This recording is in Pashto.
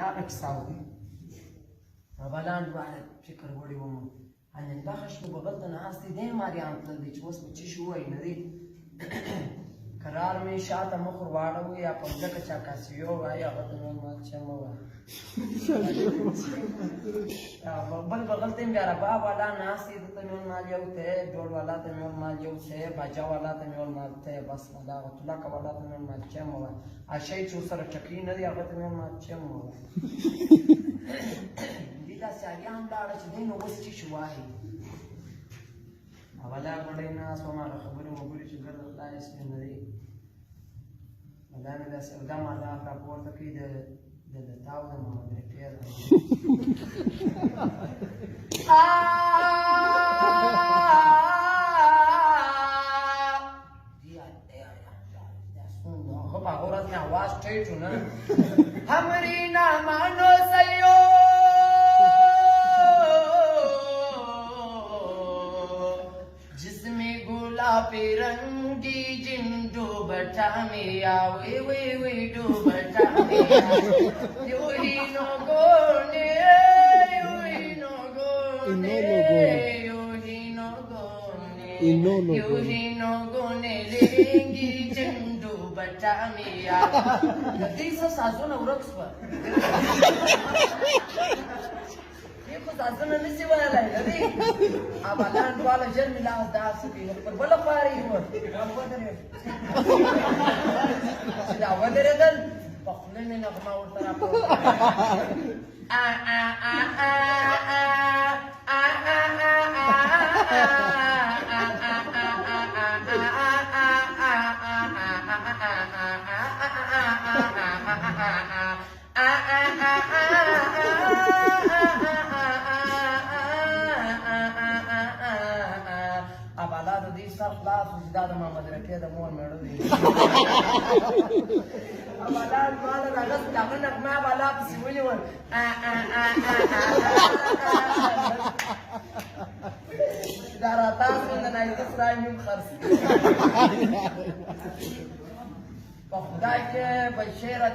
هغه کیسه وکړي بلان باید فکر وړی وم نن دغه شپه به بل ته ناست دی دی ماریان تلل دی چې اوس به څه شي ووایي نه دی قرار مې شاته مخ ور واړوي یا په ځمکه چاکاسیو وایي هغه ته مې مات چې مه وایه بل بغل ته مې بیا رباب والا ناست دی ده ته مې ول مال یو ته ډول والا ته مې ول مال یو ته باجا والا ته مې ول مال ته بس دغه تلکه والا ته مې ول مال چې مه وایه شی چې ورسره ټکي نه دی هغه ته مې ول مال چې مه وایه دې داسې اریان لاړه چې دی نو اوس څه شي وایي اوله غوډۍ ناست وم هغه خبرې وګورې چې ګرده خدای اسمې نه دی دا مې داسې دا مالا راپورته کوي د تاو د محمد رفیع هغه ورځ مې اواز ټیټ و نه همري نه مانو سلیو पे रंगी जिंदू बचा मिया वे डूबटा मिया यू ही नो गोने यू ही नो गोने रंगी जिंदू बचा मिया दीसा साजोना उरक्स पर साजन नसी ویلای دی ابلان والا جن ملا داس کی پر بل پاری و دا ودره دل پخنه نه نغمه ورته راپو ا ا ا سر خلاص دا د محمد رفیع د مور مېړه دی ابلان مال راغس دغه نغمه بالا پسې ونیول دا راتاسو د نایته سرای مې خرڅ په خدای کې بشیره